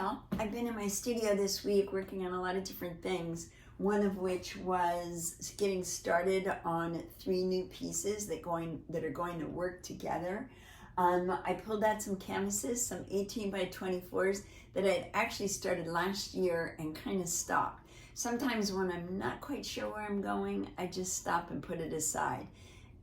Well, I've been in my studio this week working on a lot of different things, one of which was getting started on 3 new pieces that are going to work together. I pulled out some canvases, some 18 by 24s that I had actually started last year and kind of stopped. Sometimes when I'm not quite sure where I'm going, I just stop and put it aside.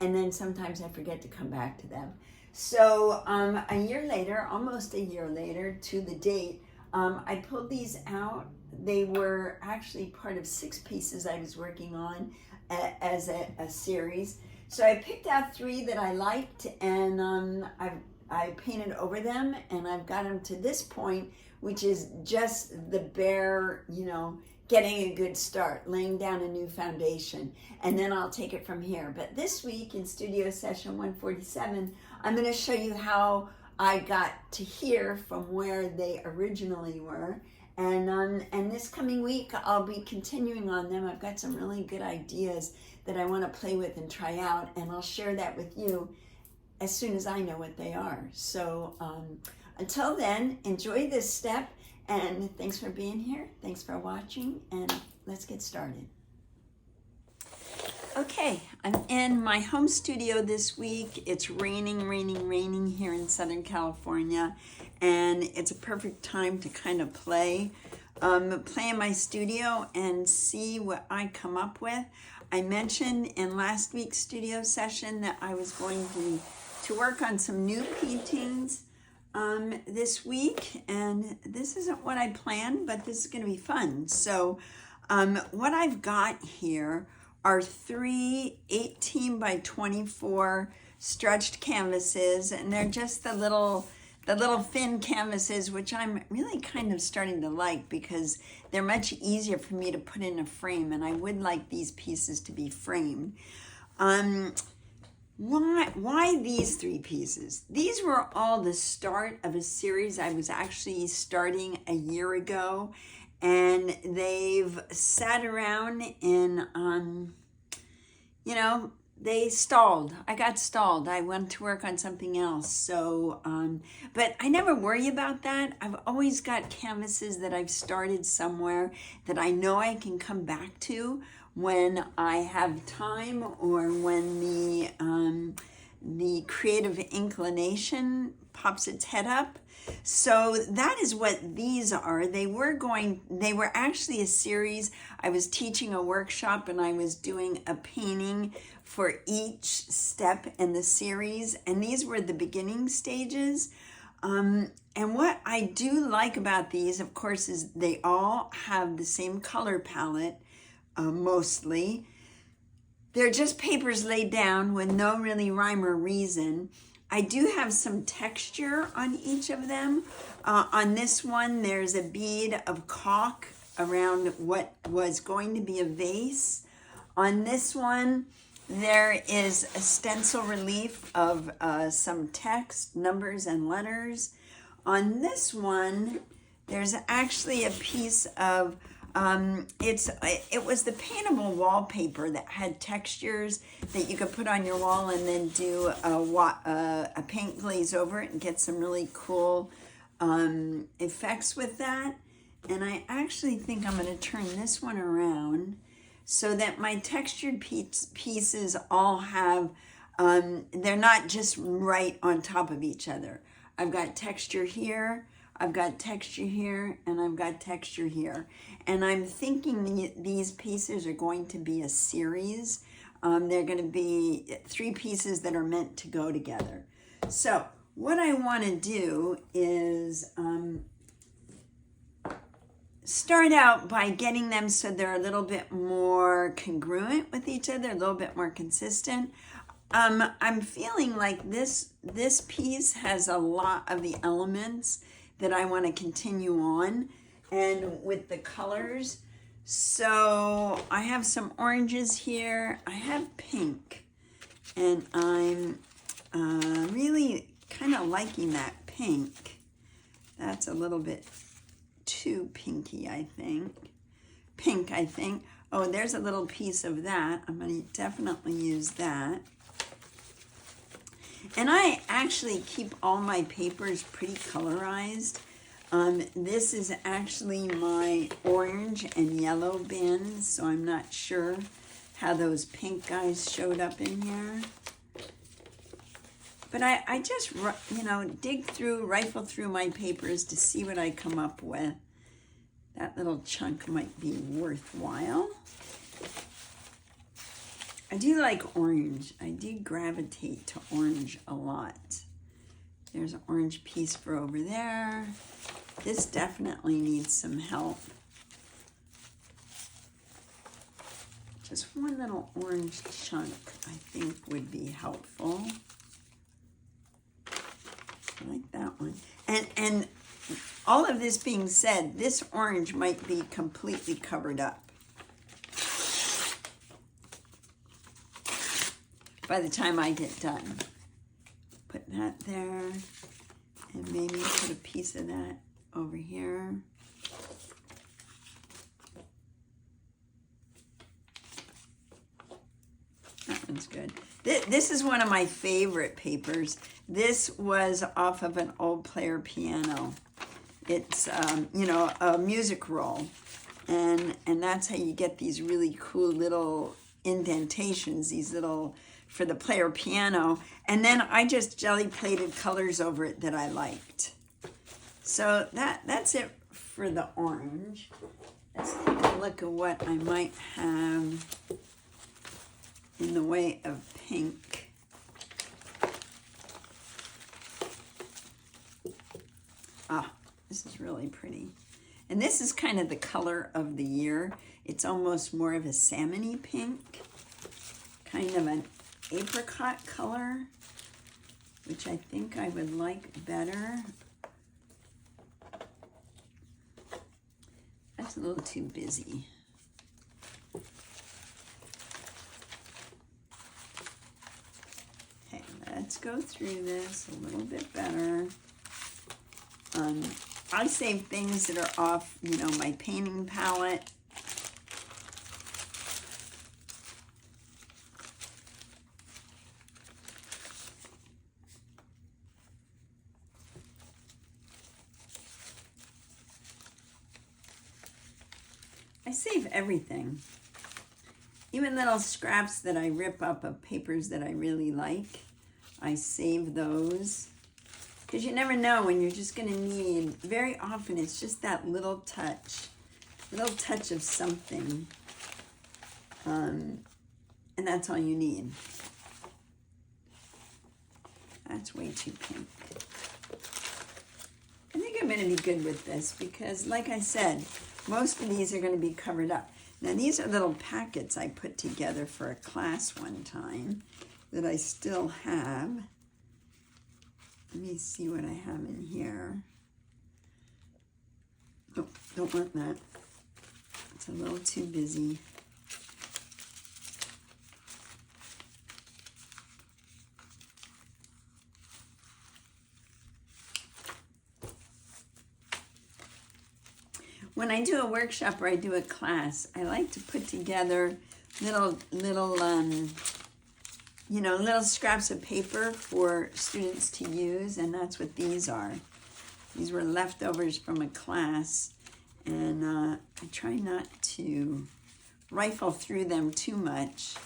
And then sometimes I forget to come back to them. So a year later, almost a year later to the date, I pulled these out. They were actually part of 6 pieces I was working on as a series. So I picked out 3 that I liked, and I painted over them, and I've got them to this point, which is just the bare, getting a good start, laying down a new foundation, and then I'll take it from here. But this week in studio session 147, I'm going to show you how I got to here from where they originally were. And this coming week, I'll be continuing on them. I've got some really good ideas that I want to play with and try out, and I'll share that with you as soon as I know what they are. So until then, enjoy this step, and thanks for being here. Thanks for watching, and let's get started. Okay, I'm in my home studio this week. It's raining here in Southern California, and it's a perfect time to kind of play in my studio and see what I come up with. I mentioned in last week's studio session that I was going to work on some new paintings this week, and this isn't what I planned, but this is going to be fun. So what I've got here are 3 18 by 24 stretched canvases, and they're just the little thin canvases, which I'm really kind of starting to like because they're much easier for me to put in a frame, and I would like these pieces to be framed. Why these 3 pieces? These were all the start of a series I was actually starting a year ago, and they've sat around in, they stalled. I got stalled. I went to work on something else. So, but I never worry about that. I've always got canvases that I've started somewhere that I know I can come back to when I have time, or when the creative inclination pops its head up. So that is what these are. They were actually a series. I was teaching a workshop, and I was doing a painting for each step in the series, and these were the beginning stages. And what I do like about these, of course, is they all have the same color palette, mostly. They're just papers laid down with no really rhyme or reason. I do have some texture on each of them. On this one, there's a bead of caulk around what was going to be a vase. On this one, there is a stencil relief of some text, numbers and letters. On this one, there's actually a piece of it was the paintable wallpaper that had textures that you could put on your wall and then do a paint glaze over it and get some really cool effects with that. And I actually think I'm going to turn this one around so that my textured pieces all have, they're not just right on top of each other. I've got texture here, I've got texture here, and I've got texture here. And I'm thinking these pieces are going to be a series. They're going to be 3 pieces that are meant to go together. So what I want to do is start out by getting them so they're a little bit more congruent with each other, a little bit more consistent. I'm feeling like this piece has a lot of the elements that I want to continue on, and with the colors. So I have some oranges here. I have pink, and I'm really kind of liking that pink. That's a little bit too pinky, I think. Pink, I think. Oh, there's a little piece of that. I'm going to definitely use that. And I actually keep all my papers pretty colorized. This is actually my orange and yellow bin, so I'm not sure how those pink guys showed up in here. But I just, you know, dig through, rifle through my papers to see what I come up with. That little chunk might be worthwhile. I do like orange. I do gravitate to orange a lot. There's an orange piece for over there. This definitely needs some help. Just one little orange chunk I think would be helpful. I like that one. And all of this being said, this orange might be completely covered up by the time I get done. Put that there, and maybe put a piece of that over here. That one's good. This is one of my favorite papers. This was off of an old player piano. It's, you know, a music roll. And that's how you get these really cool little indentations, these little, for the player piano. And then I just jelly plated colors over it that I liked. So that's it for the orange. Let's take a look at what I might have in the way of pink. Ah, this is really pretty. And this is kind of the color of the year. It's almost more of a salmon-y pink, kind of an apricot color, which I think I would like better. That's a little too busy. Okay, let's go through this a little bit better. I save things that are off, you know, my painting palette. I save everything. Even little scraps that I rip up of papers that I really like, I save those. Because you never know when you're just going to need, very often it's just that little touch of something. And that's all you need. That's way too pink. I think I'm going to be good with this because, like I said, most of these are going to be covered up. Now, these are little packets I put together for a class one time that I still have. Let me see what I have in here. Oh, don't want that. It's a little too busy. When I do a workshop or I do a class, I like to put together little you know, little scraps of paper for students to use, and that's what these are. These were leftovers from a class, and I try not to rifle through them too much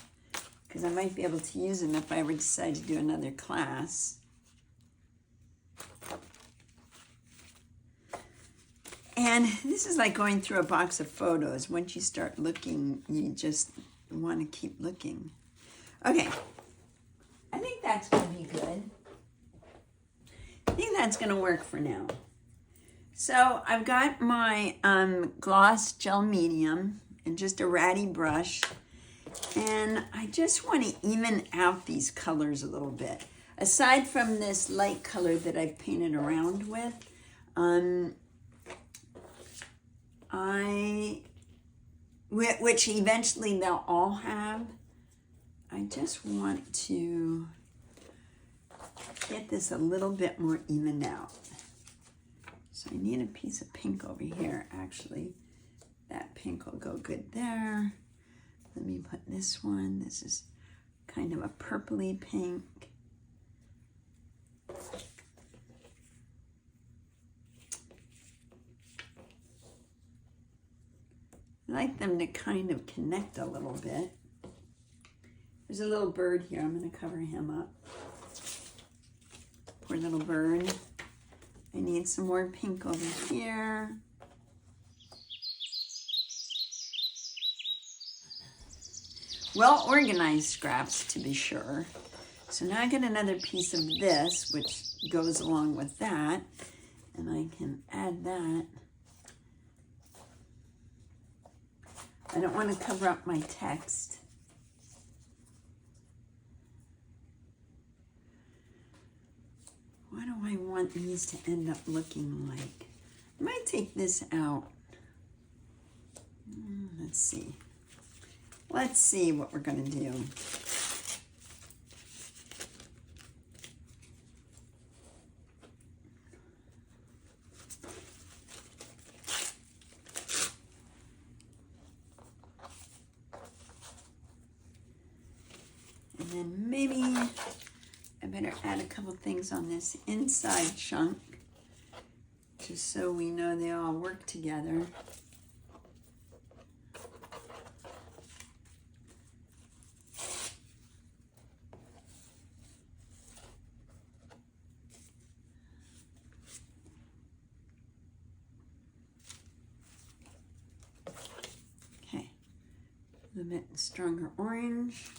because I might be able to use them if I ever decide to do another class. And this is like going through a box of photos. Once you start looking, you just want to keep looking. Okay. I think that's going to be good. I think that's going to work for now. So I've got my gloss gel medium and just a ratty brush. And I just want to even out these colors a little bit. Aside from this light color that I've painted around with, which eventually they'll all have, I just want to get this a little bit more evened out. So I need a piece of pink over here, actually. That pink will go good there. Let me put this one. This is kind of a purpley pink. I like them to kind of connect a little bit. There's a little bird here. I'm going to cover him up. Poor little bird. I need some more pink over here. Well organized scraps, to be sure. So now I get another piece of this, which goes along with that, and I can add that. I don't want to cover up my text. What do I want these to end up looking like? I might take this out. Let's see. Let's see what we're going to do. And then maybe I better add a couple things on this inside chunk, just so we know they all work together. Okay, a little bit stronger orange.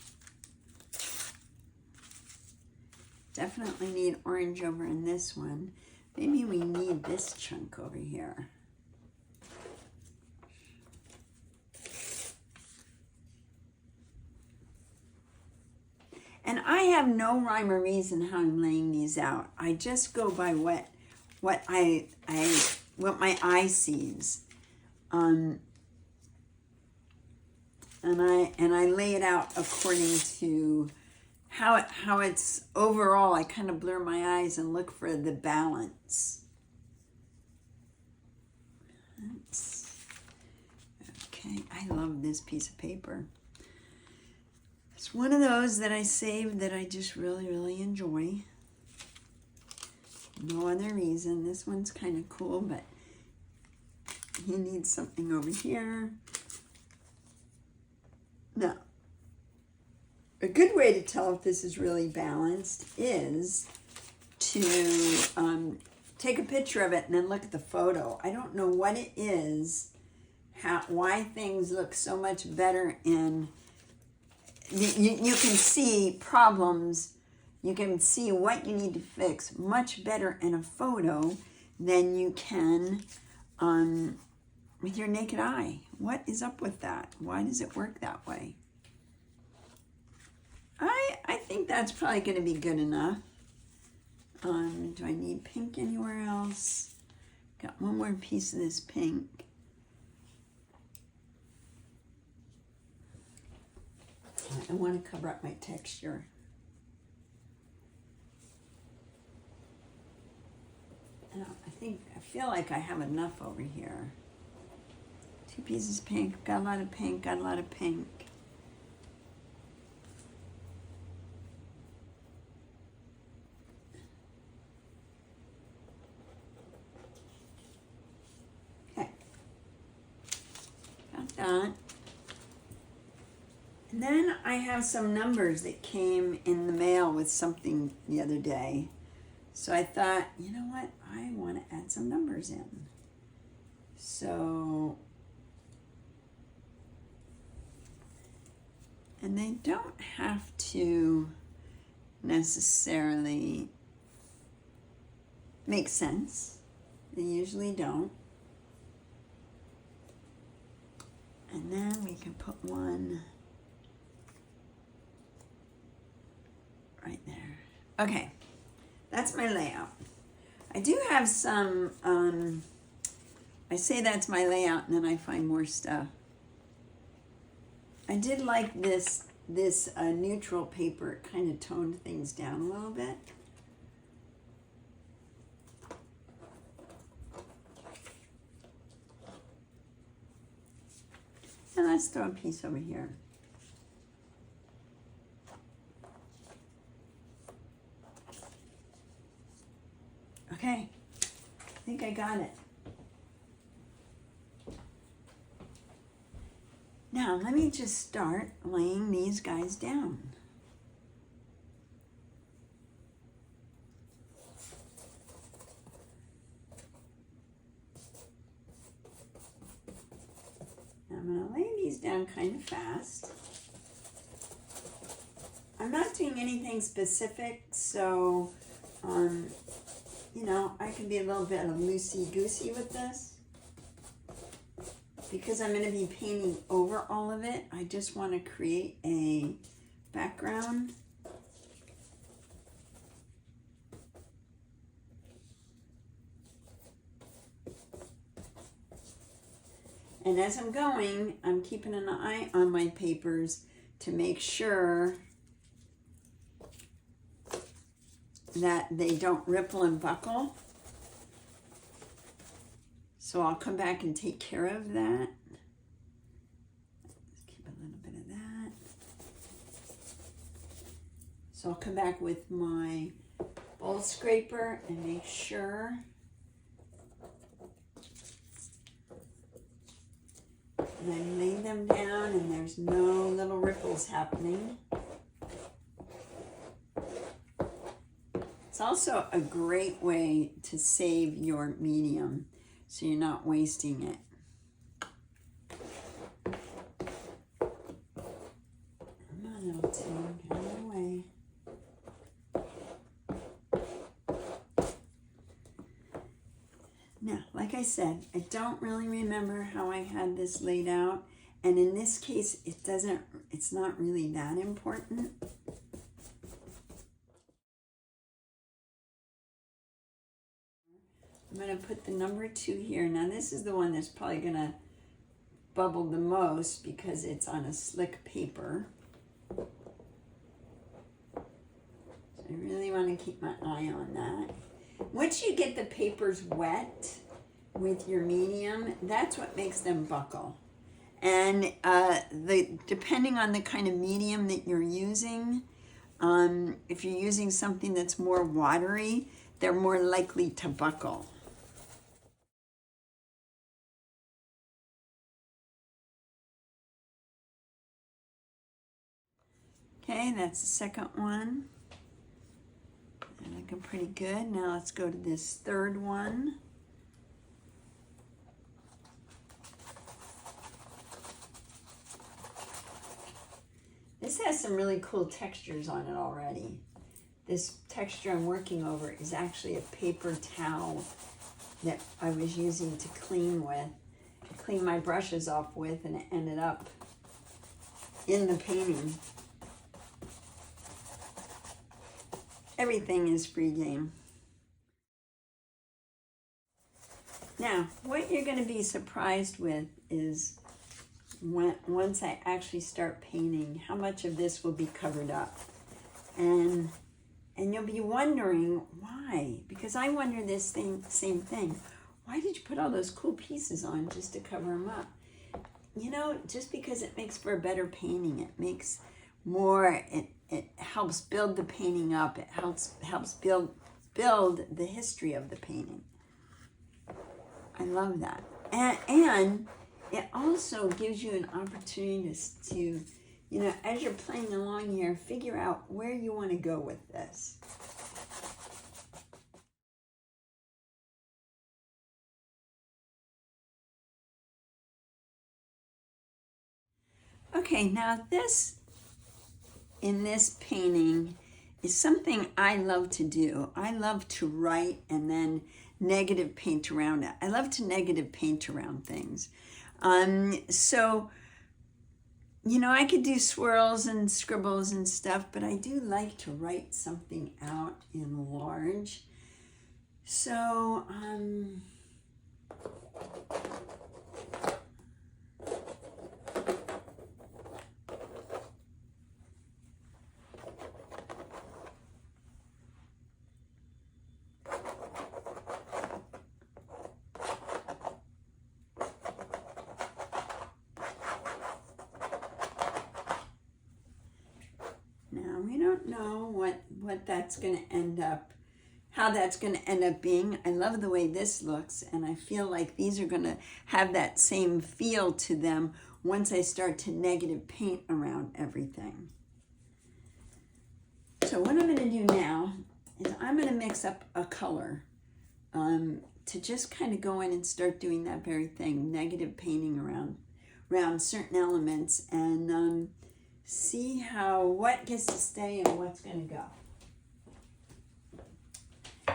Definitely need orange over in this one. Maybe we need this chunk over here. And I have no rhyme or reason how I'm laying these out. I just go by what my eye sees. And I lay it out according to how it's overall. I kind of blur my eyes and look for the balance. Okay, I love this piece of paper. It's one of those that I saved that I just really, really enjoy. No other reason. This one's kind of cool, but he needs something over here. Now, a good way to tell if this is really balanced is to take a picture of it and then look at the photo. I don't know what it is, why things look so much better in, you can see problems, you can see what you need to fix much better in a photo than you can with your naked eye. What is up with that? Why does it work that way? I think that's probably going to be good enough. Do I need pink anywhere else? Got one more piece of this pink. I want to cover up my texture. I feel like I have enough over here. 2 pieces of pink, got a lot of pink, got a lot of pink. Okay, got that. And then I have some numbers that came in the mail with something the other day. So I thought, you know what? I want to add some numbers in. So, and they don't have to necessarily make sense. They usually don't. And then we can put one right there. Okay, that's my layout. I do have some, I say that's my layout and then I find more stuff. I did like this neutral paper. It kind of toned things down a little bit. And let's throw a piece over here. Okay, I think I got it. Now, let me just start laying these guys down. I'm going to lay these down kind of fast. I'm not doing anything specific, so, you know, I can be a little bit loosey-goosey with this. Because I'm going to be painting over all of it, I just want to create a background. And as I'm going, I'm keeping an eye on my papers to make sure that they don't ripple and buckle. So I'll come back and take care of that. Let's keep a little bit of that. So I'll come back with my bowl scraper and make sure and I lay them down and there's no little ripples happening. It's also a great way to save your medium so you're not wasting it. Come on, little Tim, get out of the way. Now, like I said, I don't really remember how I had this laid out. And in this case, it's not really that important. I'm going to put the number 2 here. Now, this is the one that's probably going to bubble the most because it's on a slick paper. So I really want to keep my eye on that. Once you get the papers wet with your medium, that's what makes them buckle. And depending on the kind of medium that you're using, if you're using something that's more watery, they're more likely to buckle. Okay, that's the second one. They're looking pretty good. Now let's go to this third one. This has some really cool textures on it already. This texture I'm working over is actually a paper towel that I was using to clean my brushes off with, and it ended up in the painting. Everything is free game. Now, what you're going to be surprised with is once I actually start painting, how much of this will be covered up. And you'll be wondering why, because I wonder this same thing. Why did you put all those cool pieces on just to cover them up? You know, just because it makes for a better painting. It makes more, it helps build the painting up. It helps build the history of the painting. I love that. And it also gives you an opportunity to, you know, as you're playing along here, figure out where you want to go with this. Okay, now this, in this painting, is something I love to do. I love to write and then negative paint around it. I love to negative paint around things. So, you know, I could do swirls and scribbles and stuff, but I do like to write something out in large. So, now we don't know what that's going to end up, how that's going to end up being. I love the way this looks, and I feel like these are going to have that same feel to them once I start to negative paint around everything. So what I'm going to do now is I'm going to mix up a color to just kind of go in and start doing that very thing, negative painting around certain elements, and see what gets to stay and what's going to go.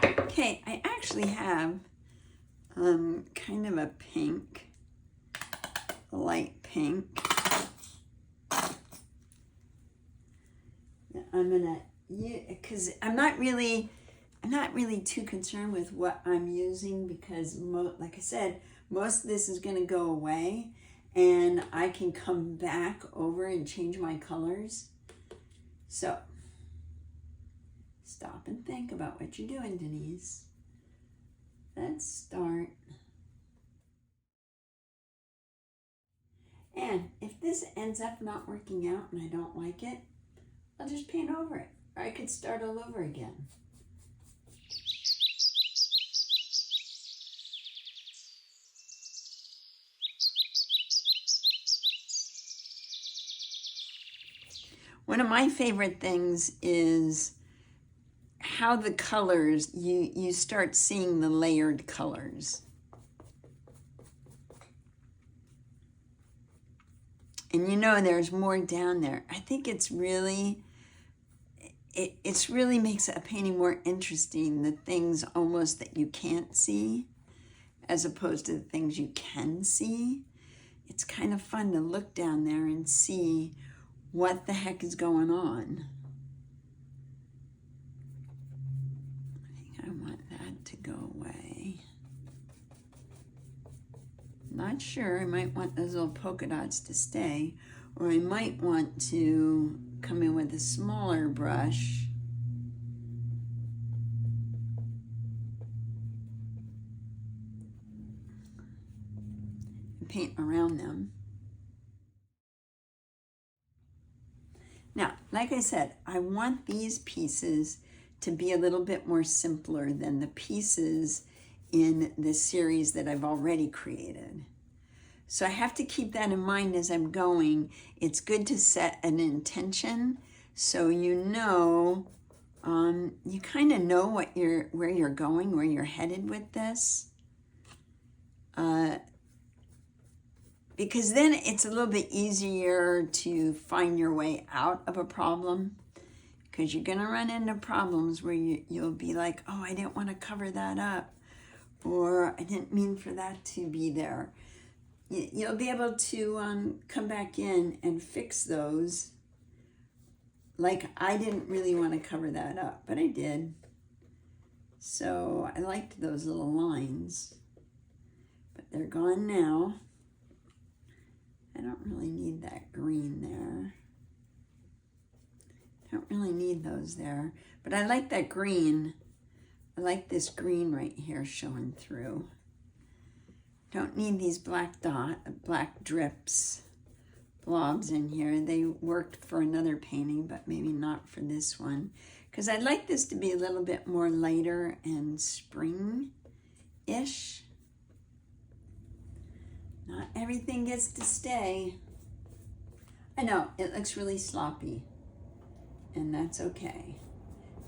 Okay, I actually have kind of a pink, a light pink. I'm gonna, because I'm not really too concerned with what I'm using, because like I said, most of this is gonna go away, and I can come back over and change my colors. So stop and think about what you're doing, Denise. Let's start. And if this ends up not working out and I don't like it, I'll just paint over it. Or I could start all over again. One of my favorite things is how the colors, you start seeing the layered colors. And you know there's more down there. I think it's really, it really makes a painting more interesting, the things almost that you can't see, as opposed to the things you can see. It's kind of fun to look down there and see what the heck is going on. I think I want that to go away. Not sure, I might want those little polka dots to stay, or I might want to come in with a smaller brush and paint around them. Now, like I said, I want these pieces to be a little bit more simpler than the pieces in the series that I've already created. So I have to keep that in mind as I'm going. It's good to set an intention so you know, you kind of know where you're going, where you're headed with this. Because then it's a little bit easier to find your way out of a problem, because you're going to run into problems where you'll be like, oh, I didn't want to cover that up, or I didn't mean for that to be there. You'll be able to come back in and fix those. Like, I didn't really want to cover that up, but I did. So I liked those little lines, but they're gone now. I don't really need that green there. I don't really need those there, but I like that green. I like this green right here showing through. Don't need these black drips, blobs in here. They worked for another painting, but maybe not for this one, because I'd like this to be a little bit more lighter and spring-ish. Not everything gets to stay. I know, it looks really sloppy, and that's okay.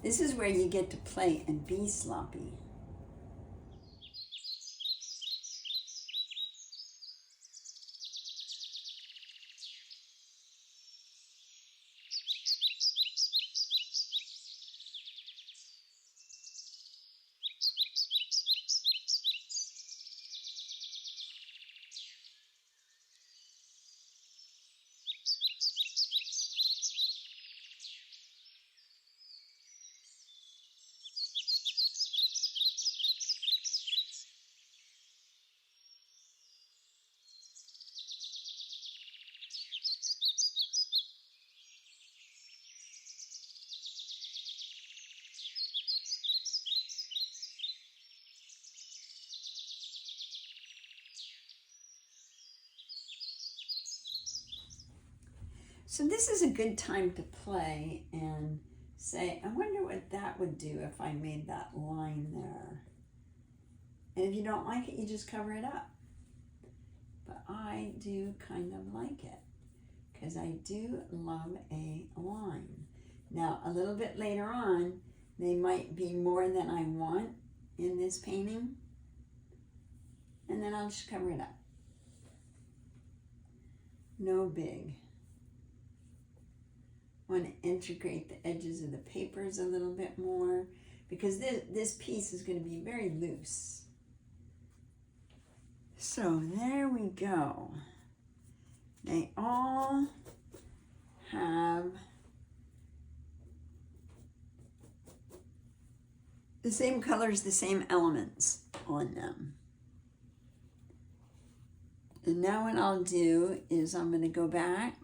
This is where you get to play and be sloppy. So this is a good time to play and say, I wonder what that would do if I made that line there. And if you don't like it, you just cover it up. But I do kind of like it because I do love a line. Now, a little bit later on, they might be more than I want in this painting. And then I'll just cover it up. No big. Want to integrate the edges of the papers a little bit more because this piece is going to be very loose. So there we go. They all have the same colors, the same elements on them. And now what I'll do is I'm going to go back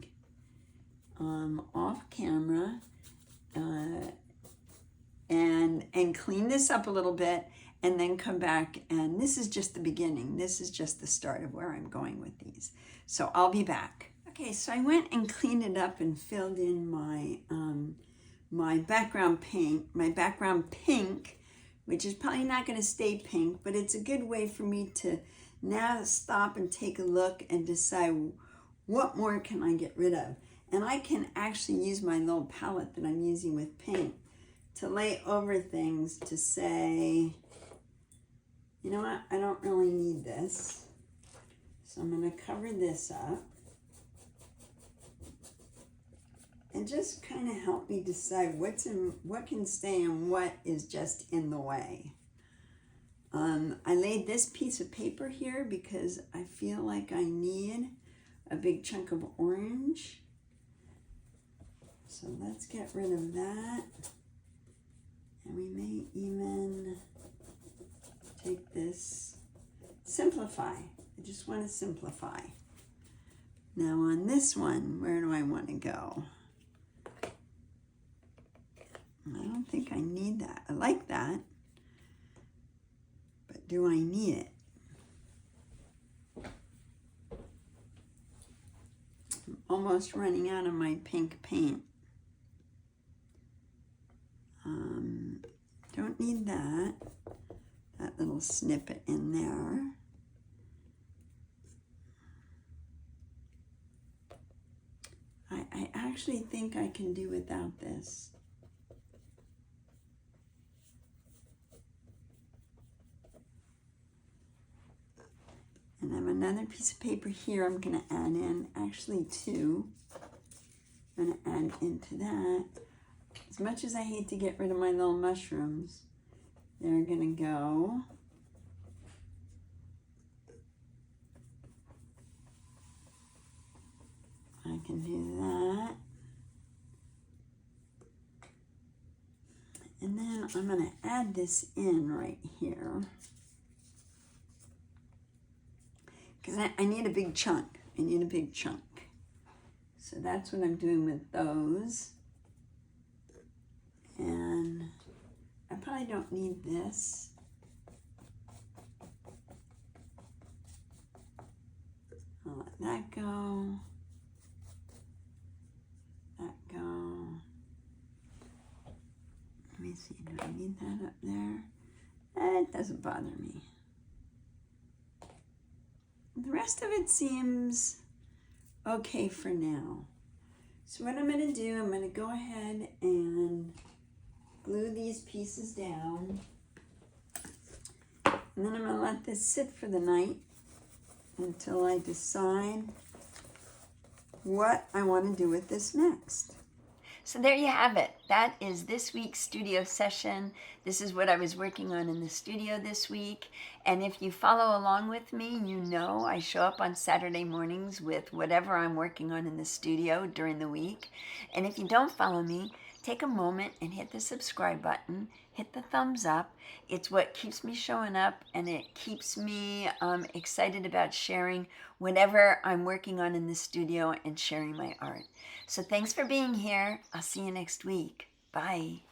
off camera and clean this up a little bit and then come back, and this is just the beginning. This is just the start of where I'm going with these. So I'll be back. Okay, so I went and cleaned it up and filled in my my background paint, my background pink, which is probably not going to stay pink, but it's a good way for me to now stop and take a look and decide what more can I get rid of. And I can actually use my little palette that I'm using with paint to lay over things to say, you know what, I don't really need this. So I'm going to cover this up. And just kind of help me decide what can stay and what is just in the way. I laid this piece of paper here because I feel like I need a big chunk of orange. So let's get rid of that. And we may even take this, simplify. I just want to simplify. Now on this one, where do I want to go? I don't think I need that. I like that. But do I need it? I'm almost running out of my pink paint. Don't need that little snippet in there. I actually think I can do without this. And I have another piece of paper here I'm going to add in, actually two. I'm going to add into that. As much as I hate to get rid of my little mushrooms, they're going to go. I can do that. And then I'm going to add this in right here. Because I need a big chunk. I need a big chunk. So that's what I'm doing with those. And I probably don't need this. I'll let that go. That go. Let me see, do I need that up there? It doesn't bother me. The rest of it seems okay for now. So what I'm going to do, I'm going to go ahead and glue these pieces down. And then I'm going to let this sit for the night until I decide what I want to do with this next. So there you have it. That is this week's studio session. This is what I was working on in the studio this week. And if you follow along with me, you know I show up on Saturday mornings with whatever I'm working on in the studio during the week. And if you don't follow me, take a moment and hit the subscribe button, hit the thumbs up. It's what keeps me showing up, and it keeps me excited about sharing whatever I'm working on in the studio and sharing my art. So thanks for being here. I'll see you next week. Bye.